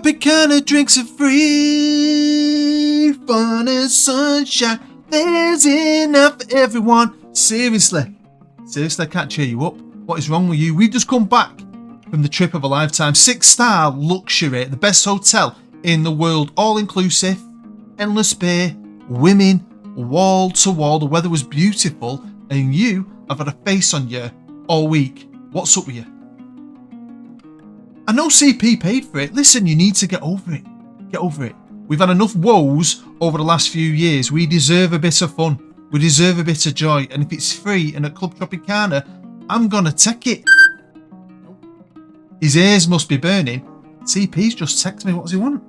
Tropicana drinks are free. Fun and sunshine. There's enough for everyone. Seriously, I can't cheer you up. What is wrong with you? We've just come back from the trip of a lifetime. 6-star luxury, the best hotel in the world. All inclusive, endless bay, women, wall to wall. The weather was beautiful and you have had a face on you all week. What's up with you? I know CP paid for it. Listen, you need to get over it. Get over it. We've had enough woes over the last few years. We deserve a bit of fun. We deserve a bit of joy. And if it's free and at Club Tropicana, I'm going to take it. His ears must be burning. CP's just texted me. What does he want?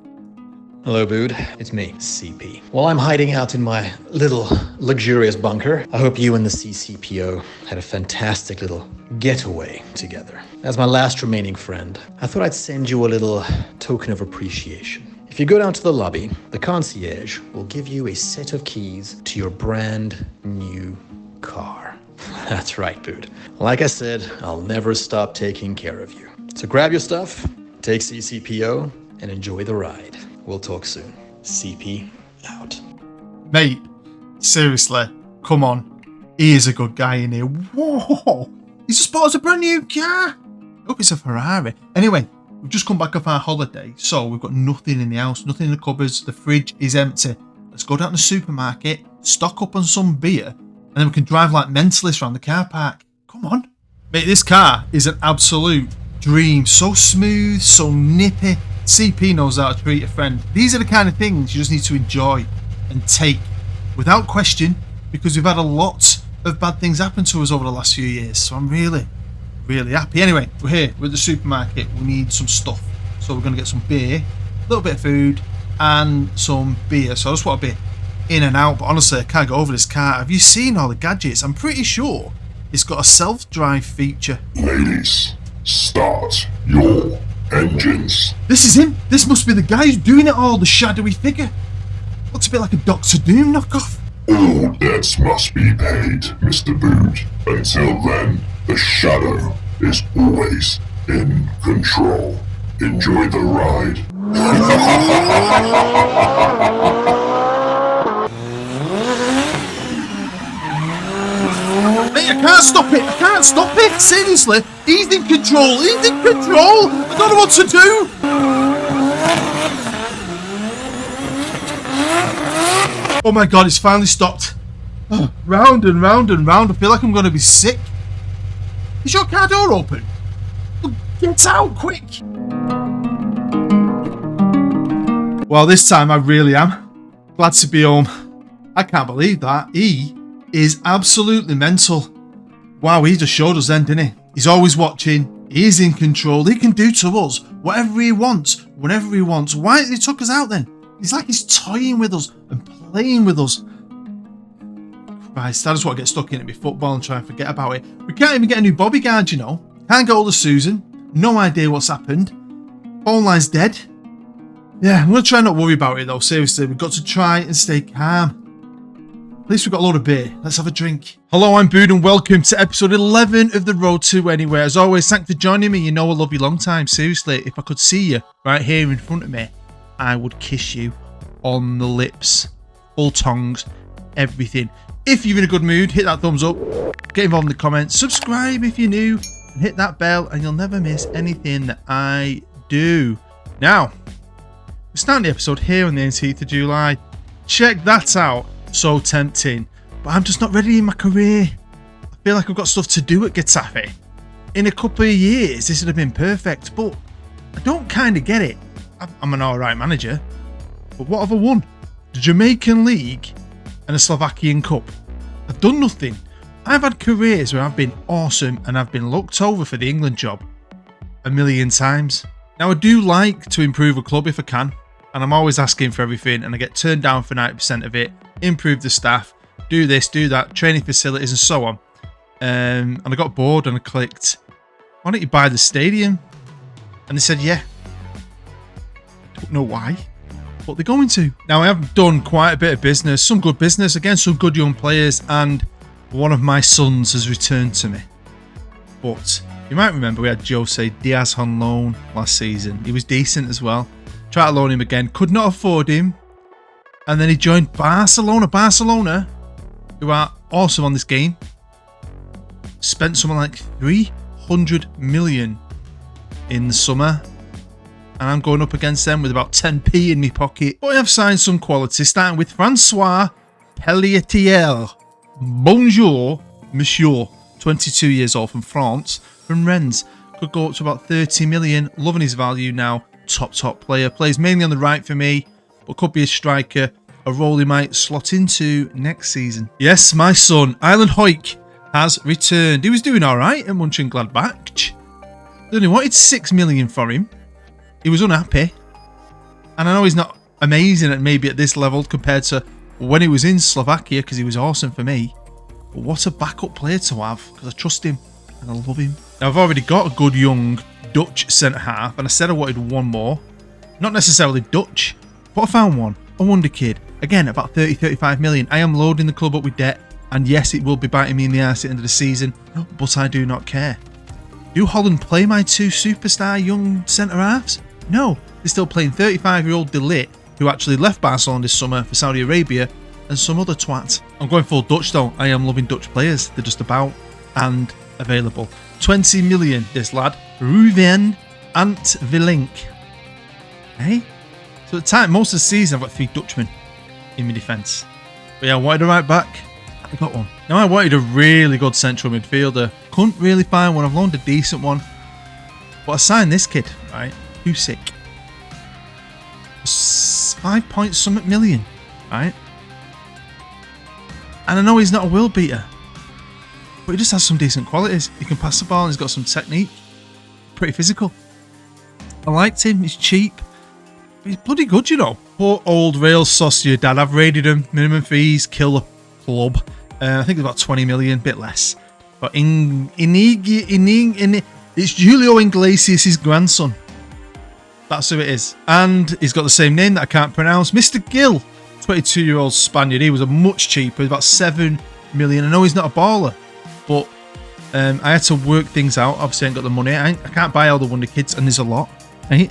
Hello, Bood. It's me, CP. While I'm hiding out in my little luxurious bunker, I hope you and the CCPO had a fantastic little getaway together. As my last remaining friend, I thought I'd send you a little token of appreciation. If you go down to the lobby, the concierge will give you a set of keys to your brand new car. That's right, Bood. Like I said, I'll never stop taking care of you. So grab your stuff, take CCPO, and enjoy the ride. We'll talk soon. CP out. Mate, seriously, come on. He is a good guy in here. Whoa! He's just bought us a brand new car. I hope it's a Ferrari. Anyway, we've just come back off our holiday, so we've got nothing in the house, nothing in the cupboards. The fridge is empty. Let's go down to the supermarket, stock up on some beer, and then we can drive like mentalists around the car park. Come on. Mate, this car is an absolute dream. So smooth, so nippy. CP knows how to treat a friend. These are the kind of things you just need to enjoy and take without question, because we've had a lot of bad things happen to us over the last few years. So I'm really happy. Anyway, we're here. We're at the supermarket. We need some stuff. So we're going to get some beer, a little bit of food, and some beer. So I just want to be in and out. But honestly, I can't get over this car. Have you seen all the gadgets? I'm pretty sure it's got a self-drive feature. Ladies, start your engines. This is him. This must be the guy who's doing it all, the shadowy figure. Looks a bit like a Doctor Doom knockoff. All debts must be paid, Mr. Bood. Until then, the shadow is always in control. Enjoy the ride. Mate, I can't stop it. I can't stop it. Seriously, he's in control. He's in control. I don't know what to do. Oh my god, it's finally stopped. Oh, round and round and round. I feel like I'm going to be sick. Is your car door open? Get out, quick. Well, this time I really am. Glad to be home. I can't believe that. He is absolutely mental. Wow, he just showed us then, didn't he? He's always watching. He's in control. He can do to us whatever he wants, whenever he wants. Why did he took us out then? It's like he's toying with us and playing with us. Christ, I just want to get stuck into my football and try and forget about it. We can't even get a new bodyguard, you know. Can't get hold of Susan. No idea what's happened. Phone line's dead. Yeah, I'm going to try not worry about it though. Seriously, we've got to try and stay calm. At least we've got a load of beer. Let's have a drink. Hello, I'm Bood and welcome to episode 11 of The Road to Anywhere. As always, thanks for joining me. You know I love you long time. Seriously, if I could see you right here in front of me, I would kiss you on the lips, full tongues, everything. If you're in a good mood, hit that thumbs up, get involved in the comments, subscribe if you're new, and hit that bell and you'll never miss anything that I do. Now, we're starting the episode here on the 18th of July. Check that out. So tempting. But I'm just not ready in my career. I feel like I've got stuff to do at Getafe. In a couple of years, this would have been perfect, but I don't kind of get it. I'm an alright manager, but what have I won? The Jamaican League and a Slovakian Cup. I've done nothing. I've had careers where I've been awesome and I've been looked over for the England job a million times. Now I do like to improve a club if I can, and I'm always asking for everything and I get turned down for 90% of it. Improve the staff, do this, do that, training facilities and so on. And I got bored and I clicked, why don't you buy the stadium? And they said, yeah. I don't know why, but they're going to. Now I have done quite a bit of business, some good business, again, some good young players, and one of my sons has returned to me. But you might remember we had Jose Diaz on loan last season. He was decent as well. Try to loan him again. Could not afford him. And then he joined Barcelona. Barcelona, who are awesome on this game. Spent something like 300 million in the summer. And I'm going up against them with about 10p in my pocket. But I have signed some quality, starting with Francois Pelletier. Bonjour, monsieur. 22 years old from France. From Rennes. Could go up to about 30 million. Loving his value now. Top player. Plays mainly on the right for me. But could be a striker. A role he might slot into next season. Yes, my son, Island Hoyk, has returned. He was doing alright at Mönchengladbach. They only wanted 6 million for him. He was unhappy. And I know he's not amazing at maybe at this level compared to when he was in Slovakia, because he was awesome for me. But what a backup player to have, because I trust him and I love him. Now, I've already got a good young Dutch centre-half, and I said I wanted one more. Not necessarily Dutch, but I found one. A wonder kid. Again, about 30-35 million. I am loading the club up with debt, and yes, it will be biting me in the arse at the end of the season, but I do not care. Do Holland play my two superstar young centre-halves? No, they're still playing 35-year-old De Ligt, who actually left Barcelona this summer for Saudi Arabia, and some other twat. I'm going full Dutch though. I am loving Dutch players. They're just about and available. 20 million, this lad. Ruven Antvillink. Hey? So at the time, most of the season, I've got 3 Dutchmen in my defence. But yeah, I wanted a right back. I got one. Now I wanted a really good central midfielder. Couldn't really find one. I've loaned a decent one. But I signed this kid, right? Husick. 5 point something million, right? And I know he's not a world beater, but he just has some decent qualities. He can pass the ball and he's got some technique. Pretty physical. I liked him. He's cheap. He's bloody good, you know. Poor old Real Sociedad. I've raided him. Minimum fees. Kill the club. I think it's about 20 million. Bit less. But it's Julio Iglesias' grandson. That's who it is. And he's got the same name that I can't pronounce. Mr. Gill. 22-year-old Spaniard. He was a much cheaper. About 7 million. I know he's not a baller, but I had to work things out. Obviously, I ain't got the money. I can't buy all the wonder kids, and there's a lot. Right?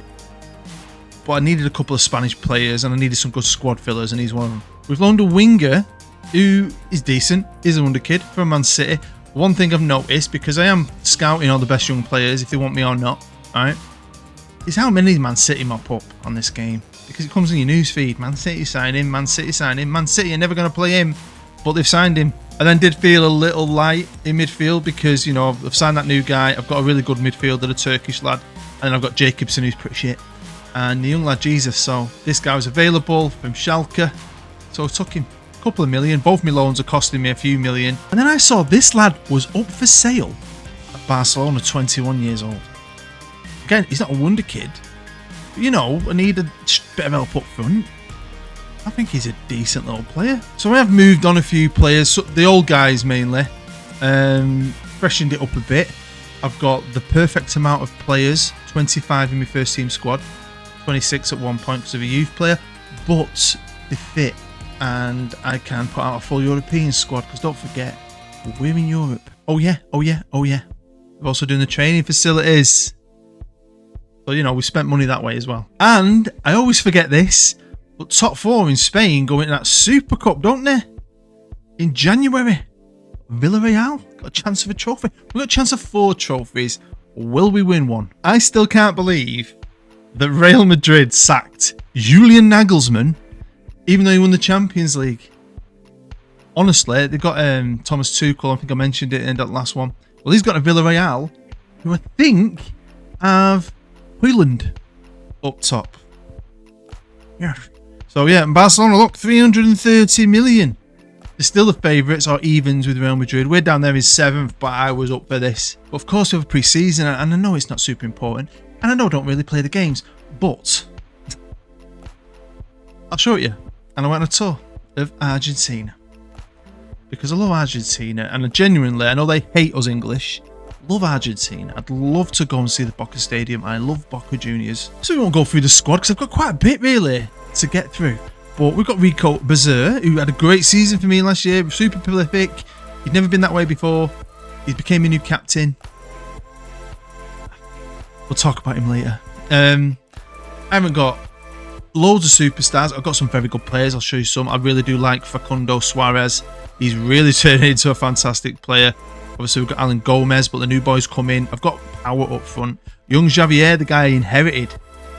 But I needed a couple of Spanish players, and I needed some good squad fillers, and he's one of them. We've loaned a winger who is decent. He's a wonder kid from Man City. One thing I've noticed, because I am scouting all the best young players, if they want me or not, right, is how many Man City mop up on this game. Because it comes in your news feed. Man City sign him, Man City sign him. Man City are never going to play him, but they've signed him. I then did feel a little light in midfield because, you know, I've signed that new guy. I've got a really good midfielder, a Turkish lad. And then I've got Jacobson, who's pretty shit. And the young lad, Jesus. So this guy was available from Schalke. So I took him. A couple of million. Both my loans are costing me a few million. And then I saw this lad was up for sale at Barcelona, 21 years old. Again, he's not a wonder kid. But, you know, I need a bit of help up front. I think he's a decent little player. So I have moved on a few players, so the old guys mainly. Freshened it up a bit. I've got the perfect amount of players. 25 in my first team squad. 26 at one point because of a youth player. But they fit. And I can put out a full European squad. Because don't forget, we're in Europe. Oh yeah. We're also doing the training facilities. So, you know, we spent money that way as well. And I always forget this, but top 4 in Spain go into that Super Cup, don't they? In January. Villarreal got a chance of a trophy. We've got a chance of 4 trophies. Will we win one? I still can't believe that Real Madrid sacked Julian Nagelsmann, even though he won the Champions League. Honestly, they've got Thomas Tuchel. I think I mentioned it in that last one. Well, he's got a Villarreal, who I think have Haaland up top. Yeah. So yeah, Barcelona, look, 330 million. They're still the favourites or evens with Real Madrid. We're down there in 7th, but I was up for this. But of course, we have a pre-season, and I know it's not super important, and I know I don't really play the games, but I'll show it you. And I went on a tour of Argentina. Because I love Argentina, and I know they hate us English. Love Argentina. I'd love to go and see the Boca Stadium. I love Boca Juniors. So we won't go through the squad because I've got quite a bit really to get through. But we've got Rico Bezer, who had a great season for me last year. Super prolific. He'd never been that way before. He became a new captain. We'll talk about him later. I haven't got loads of superstars. I've got some very good players. I'll show you some. I really do like Facundo Suarez. He's really turning into a fantastic player. Obviously, we've got Alan Gomez, but the new boys come in. I've got power up front. Young Javier, the guy I inherited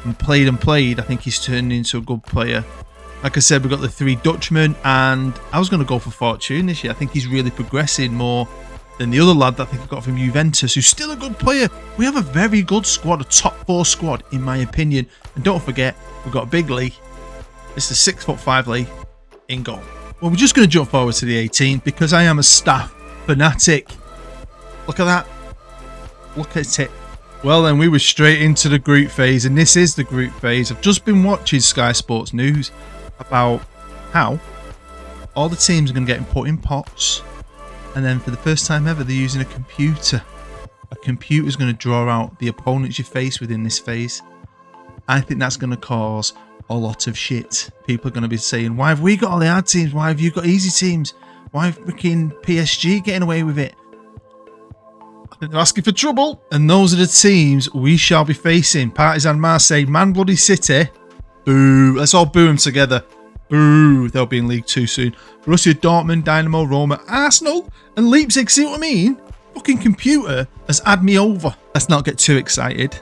and played. I think he's turning into a good player. Like I said, we've got the 3 Dutchmen, and I was going to go for Fortune this year. I think he's really progressing more than the other lad that I think I got from Juventus, who's still a good player. We have a very good squad, a top 4 squad, in my opinion. And don't forget, we've got Big Lee. It's the 6'5" Lee in goal. Well, we're just going to jump forward to the 18th because I am a staff fanatic. Look at that. Look at it. Well, then we were straight into the group phase, and this is the group phase. I've just been watching Sky Sports News about how all the teams are going to get put in pots, and then for the first time ever, they're using a computer. A computer's going to draw out the opponents you face within this phase. I think that's going to cause a lot of shit. People are going to be saying, why have we got all the hard teams? Why have you got easy teams? Why have freaking PSG getting away with it? I think they're asking for trouble. And those are the teams we shall be facing. Partizan Marseille, Man Bloody City. Boo. Let's all boo them together. Boo. They'll be in League 2 soon. Borussia Dortmund, Dynamo, Roma, Arsenal, and Leipzig. See what I mean? Fucking computer has had me over. Let's not get too excited.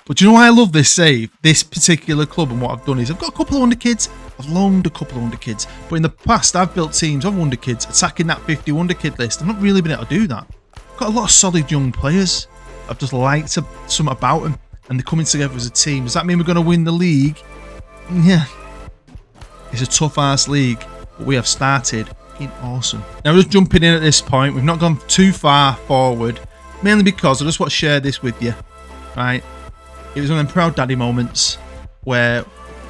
But do you know why I love this save? This particular club, and what I've done is I've got a couple of Wonder Kids. I've loaned a couple of Wonder Kids. But in the past, I've built teams of Wonder Kids attacking that 50 Wonder Kid list. I've not really been able to do that. I've got a lot of solid young players. I've just liked something about them. And they're coming together as a team. Does that mean we're going to win the league? Yeah. It's a tough-ass league. But we have started. Fucking awesome. Now, we're just jumping in at this point. We've not gone too far forward. Mainly because I just want to share this with you. Right? It was one of them proud daddy moments where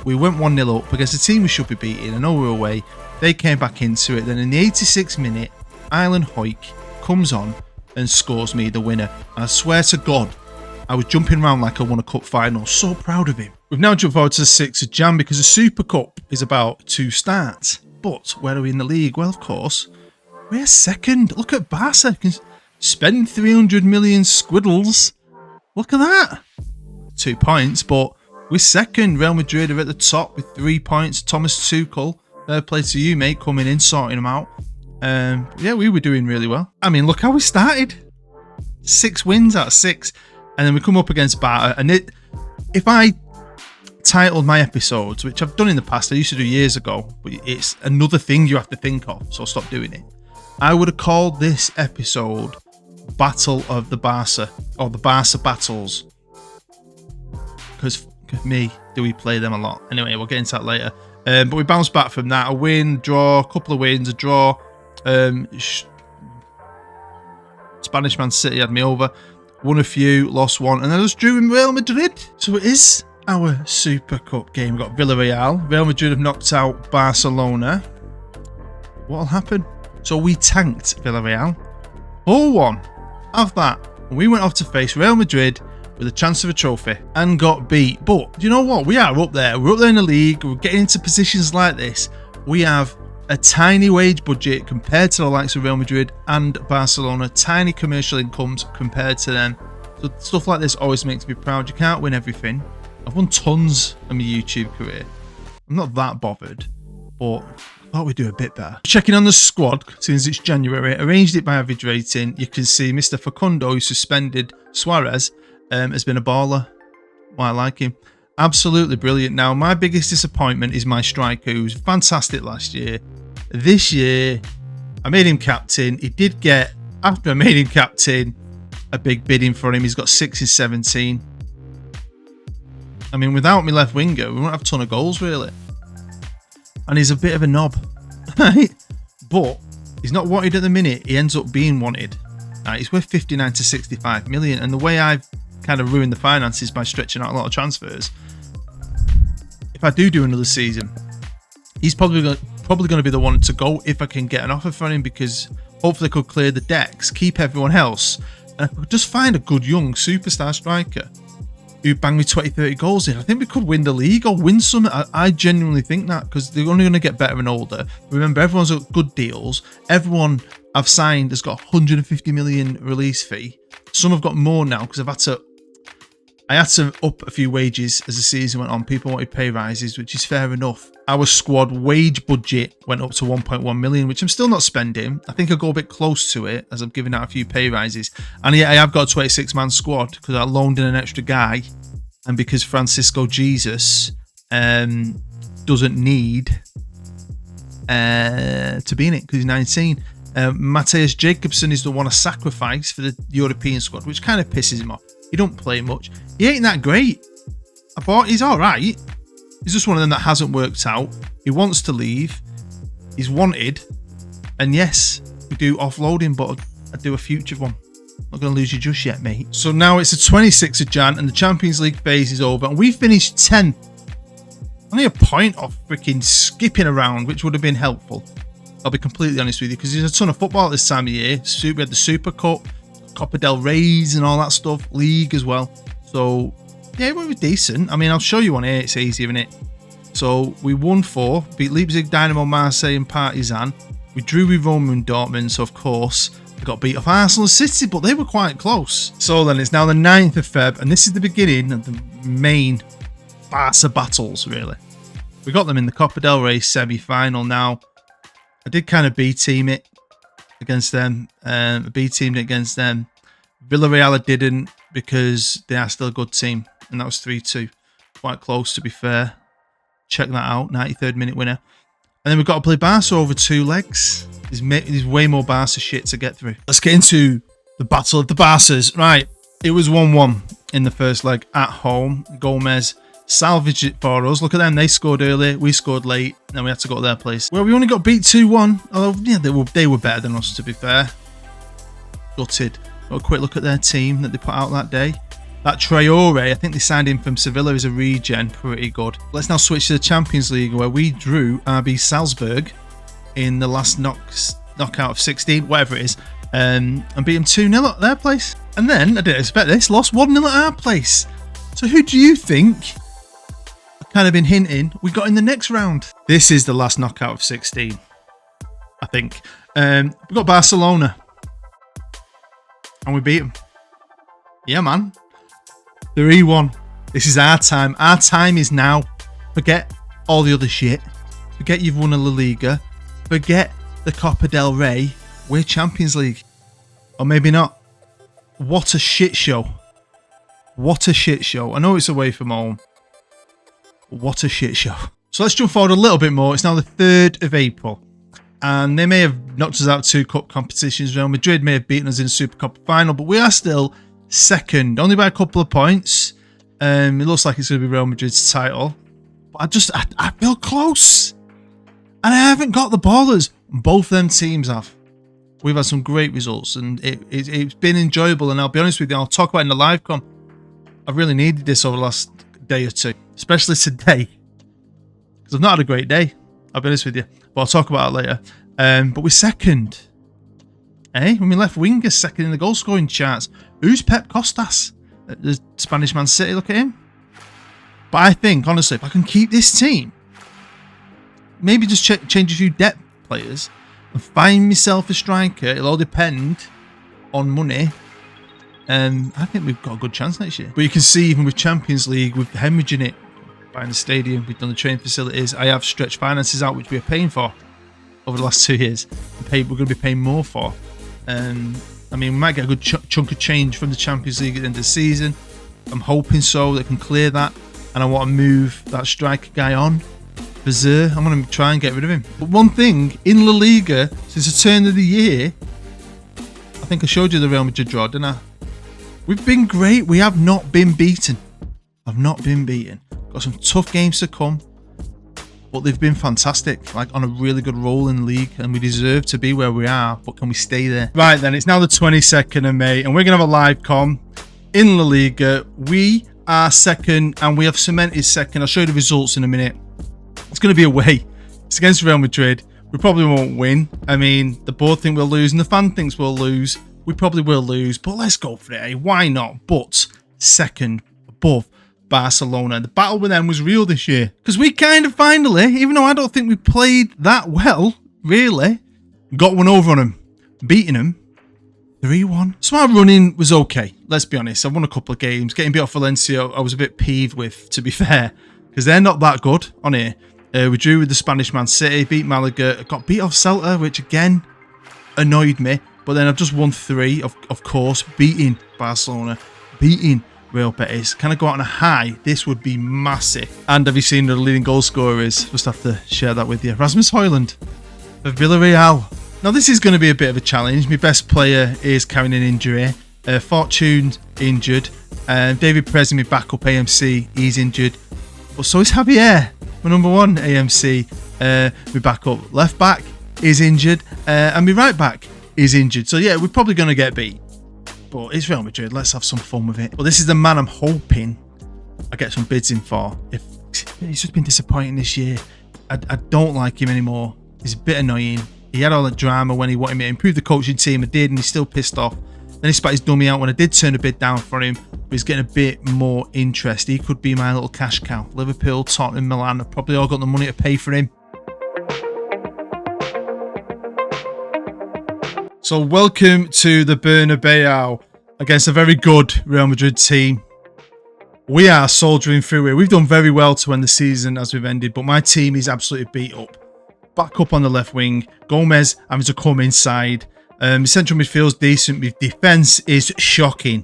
we went 1-0 up against a team we should be beating. I know we were away. They came back into it. Then in the 86th minute, Island Hoik comes on and scores me the winner. And I swear to God, I was jumping around like I won a cup final. So proud of him. We've now jumped forward to the 6th of Jan because the Super Cup is about to start. But where are we in the league? Well, of course, we're second. Look at Barca. Can spend 300 million squiddles. Look at that. 2 points, but we're second. Real Madrid are at the top with 3 points. Thomas Tuchel, fair play to you, mate, coming in, sorting them out. Yeah, we were doing really well. I mean, look how we started. 6 wins out of 6. And then we come up against Barca. And if I titled my episodes, which I've done in the past, I used to do years ago, but it's another thing you have to think of, so I'll stop doing it. I would have called this episode Battle of the Barca, or the Barca Battles. Because me, do we play them a lot? Anyway, we'll get into that later. But we bounced back from that. A win, draw, a couple of wins, a draw. Spanish Man City had me over. Won a few, lost one, and then I just drew in Real Madrid. So it is our Super Cup game. We've got Villarreal. Real Madrid have knocked out Barcelona. What'll happen? So we tanked Villarreal. 4-1. Of that. And we went off to face Real Madrid with a chance of a trophy and got beat. But you know what? We are up there. We're up there in the league. We're getting into positions like this. We have a tiny wage budget compared to the likes of Real Madrid and Barcelona. Tiny commercial incomes compared to them. So stuff like this always makes me proud. You can't win everything. I've won tons in my YouTube career. I'm not that bothered, but I thought we'd do a bit better. Checking on the squad since it's January. Arranged it by average rating. You can see Mr. Facundo, who suspended Suarez, has been a baller. Well, I like him. Absolutely brilliant. Now, my biggest disappointment is my striker, who was fantastic last year. This year, I made him captain. He did get, after I made him captain, a big bidding for him. He's got 6 in 17. I mean, without me left winger, we won't have a ton of goals, really. And he's a bit of a knob. Right? But he's not wanted at the minute. He ends up being wanted. He's worth 59 to 65 million. And the way I've kind of ruined the finances by stretching out a lot of transfers, if I do another season, he's probably going to be the one to go if I can get an offer for him, because hopefully I could clear the decks, keep everyone else, and I could just find a good young superstar striker who bang me 20-30 goals in. I think we could win the league or win something. I genuinely think that, because they're only going to get better and older. Remember, everyone's got good deals. Everyone I've signed has got 150 million release fee. Some have got more now because I've had to I had to up a few wages as the season went on. People wanted pay rises, which is fair enough. Our squad wage budget went up to 1.1 million, which I'm still not spending. I think I'll go a bit close to it as I'm giving out a few pay rises. And yeah, I have got a 26-man squad because I loaned in an extra guy. And because Francisco Jesus doesn't need to be in it because he's 19. Matthias Jacobson is the one I sacrificed for the European squad, which kind of pisses him off. He don't play much. He ain't that great. I thought he's all right. He's just one of them that hasn't worked out. He wants to leave. He's wanted. And yes, we do offloading, but I do a future one. Not going to lose you just yet, mate. So now it's the 26th of Jan and the Champions League phase is over. And we finished 10th. Only a point off freaking skipping around, which would have been helpful. I'll be completely honest with you, because there's a ton of football at this time of year. We had the Super Cup, Copa del Rey's and all that stuff, league as well. So yeah, it was decent. I mean, I'll show you on here. It's easy, isn't it? So we won 4, beat Leipzig, Dynamo, Marseille and Partizan. We drew with Roma and Dortmund, so of course we got beat off Arsenal and City, but they were quite close. So then it's now the 9th of Feb, and this is the beginning of the main Barca battles, really. We got them in the Copa del Rey semi-final. Now, I did kind of B-team it against them. B-teamed it against them. Villarreal I didn't because they are still a good team. And that was 3-2. Quite close, to be fair. Check that out. 93rd minute winner. And then we've got to play Barca over 2 legs. There's way more Barca shit to get through. Let's get into the battle of the Barcas. Right. It was 1-1 in the first leg at home. Gomez salvaged it for us. Look at them. They scored early. We scored late. And we had to go to their place. Well, we only got beat 2-1. Although, yeah, they were better than us, to be fair. Gutted. Got a quick look at their team that they put out that day. That Traore, I think they signed him from Sevilla as a regen. Pretty good. Let's now switch to the Champions League, where we drew RB Salzburg in the last knockout of 16, whatever it is, and beat them 2-0 at their place. And then, I didn't expect this, lost 1-0 at our place. So who do you think, I've kind of been hinting, we got in the next round? This is the last knockout of 16, I think. We got Barcelona. And we beat them. Yeah, man. 3-1. This is our time. Our time is now. Forget all the other shit. Forget you've won a La Liga. Forget the Copa del Rey. We're Champions League. Or maybe not. What a shit show. What a shit show. I know it's away from home. But what a shit show. So let's jump forward a little bit more. It's now the 3rd of April. And they may have knocked us out of 2 cup competitions. Real Madrid may have beaten us in the Super Cup final. But we are still second. Only by a couple of points. It looks like it's going to be Real Madrid's title. But I feel close. And I haven't got the ballers. Both them teams have. We've had some great results. And it's been enjoyable. And I'll be honest with you, I'll talk about it in the live com. I've really needed this over the last day or two. Especially today. Because I've not had a great day. I'll be honest with you. But I'll talk about it later. But we're second. When we left wingers second in the goal scoring charts. Who's Pep Costas? The Spanish Man City, look at him. But I think, honestly, if I can keep this team, maybe just change a few depth players and find myself a striker. It'll all depend on money. I think we've got a good chance next year. But you can see, even with Champions League, with hemorrhaging it, buying the stadium, we've done the training facilities. I have stretched finances out, which we are paying for over the last 2 years. We're going to be paying more for. I mean, we might get a good chunk of change from the Champions League at the end of the season. I'm hoping so. They can clear that. And I want to move that striker guy on. Bazer, I'm going to try and get rid of him. But one thing, in La Liga, since the turn of the year, I think I showed you the Real Madrid draw, didn't I? We've been great. We have not been beaten. I've not been beaten. Got some tough games to come. But they've been fantastic, like on a really good roll in the league, and we deserve to be where we are, but can we stay there? Right then, it's now the 22nd of May, and we're going to have a live com in La Liga. We are second, and we have cemented second. I'll show you the results in a minute. It's going to be away. It's against Real Madrid. We probably won't win. I mean, the board think we'll lose, and the fan thinks we'll lose. We probably will lose, but let's go for it, Why not? But second, above Barcelona. The battle with them was real this year, because we kind of finally, even though I don't think we played that well, really, got one over on them, beating them 3-1. So my running was okay. Let's be honest. I won a couple of games. Getting beat off Valencia, I was a bit peeved with, to be fair, because they're not that good on here. We drew with the Spanish Man City, beat Malaga, got beat off Celta, which again annoyed me. But then I've just won 3, of course, beating Barcelona, beating Real Betis. Can I go out on a high? This would be massive. And have you seen the leading goal scorers? Just have to share that with you. Rasmus Højlund for Villarreal. Now this is going to be a bit of a challenge. My best player is carrying an injury. Fortune injured. David Perez, my backup AMC, he's injured. But so is Javier, my number 1 AMC. My backup left back is injured. And my right back is injured. So yeah, we're probably going to get beat. But it's Real Madrid. Let's have some fun with it. But this is the man I'm hoping I get some bids in for. He's just been disappointing this year. I don't like him anymore. He's a bit annoying. He had all that drama when he wanted me to improve the coaching team. I did, and he's still pissed off. Then he spat his dummy out when I did turn a bid down for him. But he's getting a bit more interest. He could be my little cash cow. Liverpool, Tottenham, Milan have probably all got the money to pay for him. So welcome to the Bernabeu against a very good Real Madrid team. We are soldiering through it. We've done very well to end the season as we've ended, but my team is absolutely beat up. Back up on the left wing. Gomez having to come inside. Central midfield's decent. With defence is shocking.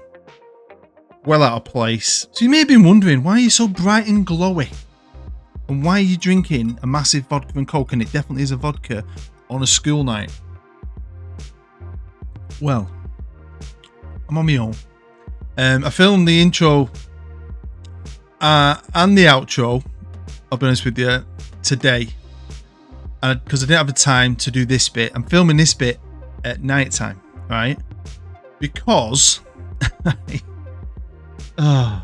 Well out of place. So you may have been wondering, why are you so bright and glowy? And why are you drinking a massive vodka and coke? And it definitely is a vodka on a school night. Well, I'm on my own. I filmed the intro and the outro, I'll be honest with you, today. Because I didn't have the time to do this bit. I'm filming this bit at night time, right? Because... and I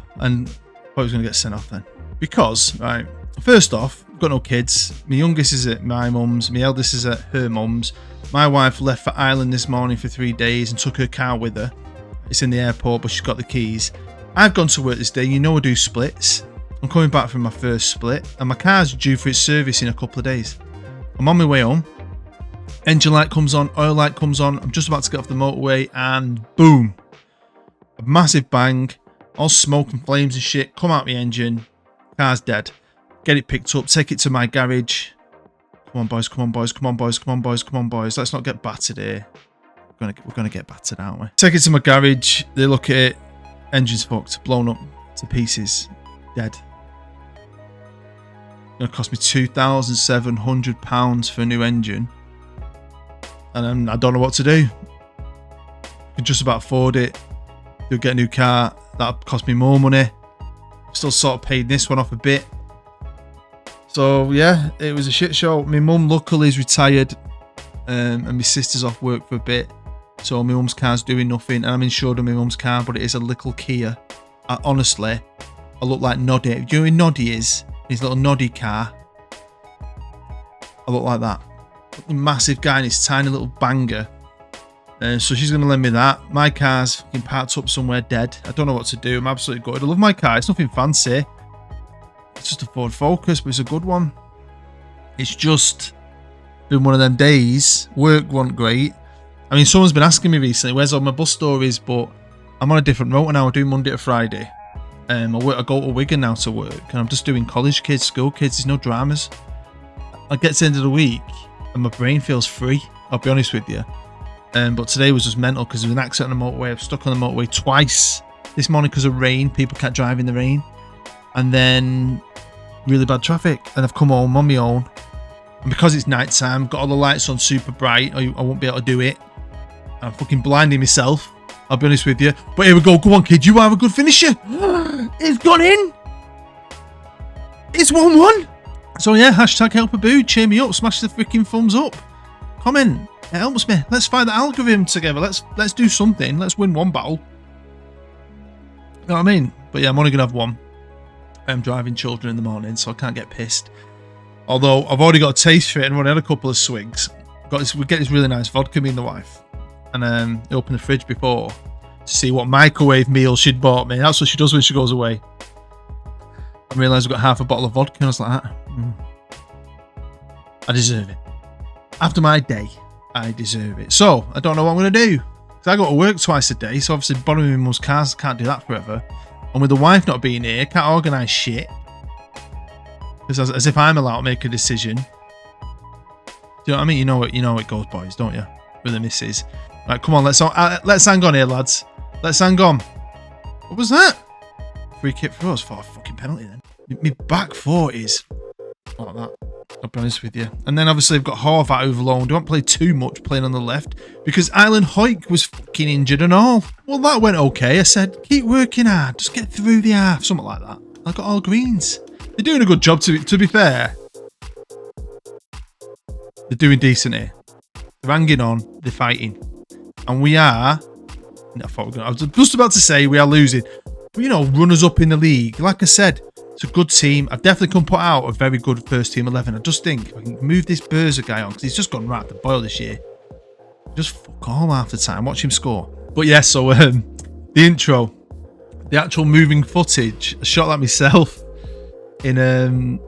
was going to get sent off then. Because, right, first off, I've got no kids. My youngest is at my mum's. My eldest is at her mum's. My wife left for Ireland this morning for 3 days and took her car with her. It's in the airport, but she's got the keys. I've gone to work this day. You know I do splits. I'm coming back from my first split, and my car's due for its service in a couple of days. I'm on my way home. Engine light comes on, oil light comes on. I'm just about to get off the motorway, and boom. A massive bang. All smoke and flames and shit. Come out my engine. Car's dead. Get it picked up. Take it to my garage. Come on, boys. Come on, boys. Come on, boys. Come on, boys. Come on, boys. Let's not get battered here. We're gonna get battered, aren't we? Take it to my garage. They look at it. Engine's fucked. Blown up to pieces. Dead. Gonna cost me £2,700 for a new engine. And I don't know what to do. I can just about afford it. You'll get a new car. That'll cost me more money. Still sort of paid this one off a bit. So yeah, it was a shit show. My mum luckily is retired, and my sister's off work for a bit. So my mum's car's doing nothing, and I'm insured on my mum's car, but it is a little Kia. Honestly, I look like Noddy. Do you know who Noddy is? His little Noddy car. I look like that. Massive guy in his tiny little banger. So she's going to lend me that. My car's fucking parked up somewhere dead. I don't know what to do. I'm absolutely gutted. I love my car. It's nothing fancy. It's just a Ford Focus, but it's a good one. It's just been one of them days. Work wasn't great. I mean, someone's been asking me recently, where's all my bus stories? But I'm on a different route now. I do Monday to Friday. I go to Wigan now to work. And I'm just doing college kids, school kids. There's no dramas. I get to the end of the week and my brain feels free. I'll be honest with you. But today was just mental because there was an accident on the motorway. I've stuck on the motorway twice this morning because of rain. People can't drive in the rain. And then really bad traffic. And I've come home on my own. And because it's night time, got all the lights on super bright. I won't be able to do it. I'm fucking blinding myself. I'll be honest with you. But here we go. Go on, kid. You have a good finisher. It's gone in. It's 1-1. So yeah, hashtag help a boo. Cheer me up. Smash the freaking thumbs up. Comment. It helps me. Let's find the algorithm together. Let's do something. Let's win one battle. You know what I mean? But yeah, I'm only going to have one. I'm driving children in the morning, so I can't get pissed. Although I've already got a taste for it and I've already had a couple of swigs. We get this really nice vodka, me and the wife. And I opened the fridge before to see what microwave meal she'd bought me. That's what she does when she goes away. I realised I've got half a bottle of vodka and I was like, I deserve it. After my day, I deserve it. So, I don't know what I'm going to do. Because I got to work twice a day, so obviously borrowing my mum's cars, can't do that forever. And with the wife not being here, can't organise shit. Because as if I'm allowed to make a decision. Do you know what I mean? You know how it goes, boys, don't you? With the missus. Right, come on, let's hang on here, lads. Let's hang on. What was that? Free kick for us. For a fucking penalty then. My back foot is like that. I'll be honest with you. And then obviously I've got Horvat over loan. Don't play too much playing on the left because Island Hoyk was fucking injured and all. Well, that went okay. I said, keep working hard. Just get through the half. Something like that. I got all greens. They're doing a good job, to be fair. They're doing decent here. They're hanging on. They're fighting. And we are... I was just about to say we are losing. But, you know, runners up in the league. Like I said, it's a good team. I definitely can put out a very good first team 11. I just think if I can move this Berzer guy on, because he's just gone right at the boil this year. Just fuck all half the time. Watch him score. But yeah, so the intro, the actual moving footage, I shot that myself in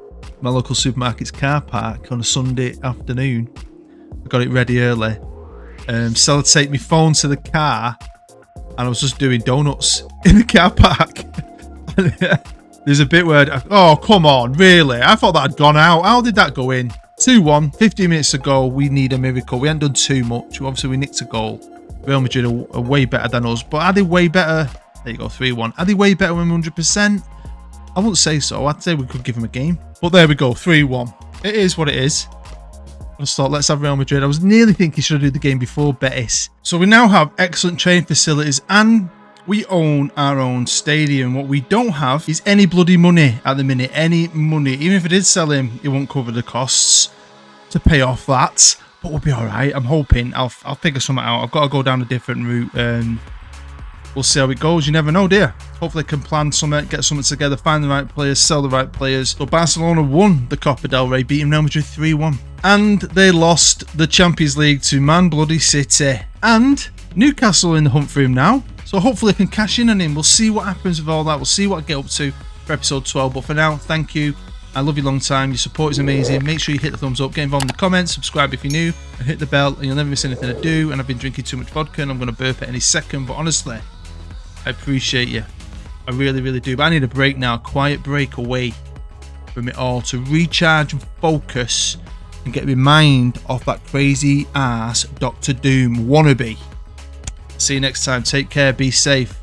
my local supermarket's car park on a Sunday afternoon. I got it ready early. Sellotape my phone to the car, and I was just doing donuts in the car park. There's a bit where, oh, come on, really? I thought that had gone out. How did that go in? 2-1, 15 minutes ago. We need a miracle. We hadn't done too much. Obviously, we nicked a goal. Real Madrid are way better than us, but are they way better? There you go, 3-1. Are they way better than 100%? I wouldn't say so. I'd say we could give them a game. But there we go, 3-1. It is what it is. I just thought, let's have Real Madrid. I was nearly thinking he should have done the game before Betis. So we now have excellent training facilities and we own our own stadium. What we don't have is any bloody money at the minute. Any money. Even if I did sell him, it won't cover the costs to pay off that. But we'll be all right. I'm hoping I'll figure something out. I've got to go down a different route. We'll see how it goes. You never know, dear. Hopefully I can plan something, get something together, find the right players, sell the right players. So Barcelona won the Copa del Rey, beating Real Madrid 3-1. And they lost the Champions League to Man Bloody City. And Newcastle in the hunt for him now. So hopefully I can cash in on him. We'll see what happens with all that. We'll see what I get up to for episode 12. But for now, thank you. I love you long time. Your support is amazing. Make sure you hit the thumbs up, get involved in the comments, subscribe if you're new, and hit the bell, and you'll never miss anything I do. And I've been drinking too much vodka, and I'm going to burp at any second. But honestly, I appreciate you. I really, really do. But I need a break now. A quiet break away from it all to recharge and focus and get my mind off that crazy ass Dr. Doom wannabe. See you next time. Take care. Be safe.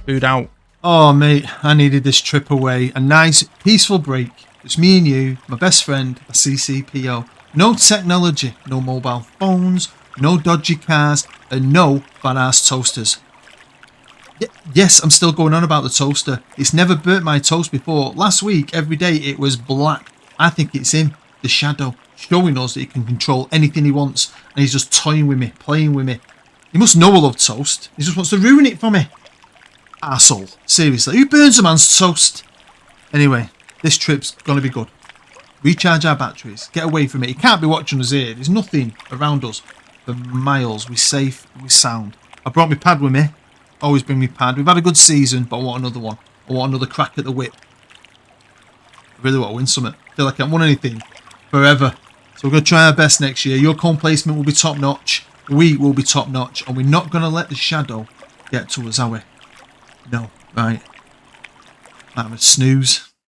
Food out. Oh, mate. I needed this trip away. A nice, peaceful break. It's me and you, my best friend, a CCPO. No technology. No mobile phones. No dodgy cars. And no bad-ass toasters. Yes, I'm still going on about the toaster. It's never burnt my toast before. Last week, every day, it was black. I think it's him, the shadow, showing us that he can control anything he wants. And he's just toying with me, playing with me. He must know I love toast. He just wants to ruin it for me. Arsehole. Seriously, who burns a man's toast? Anyway, this trip's going to be good. Recharge our batteries. Get away from it. He can't be watching us here. There's nothing around us for miles. We're safe. We're sound. I brought my pad with me. Always bring me pad. We've had a good season, but I want another one. I want another crack at the whip. I really want to win something. I feel like I haven't won anything forever. So we're going to try our best next year. Your cone placement will be top notch. We will be top notch. And we're not going to let the shadow get to us, are we? No. Right. I'm a snooze.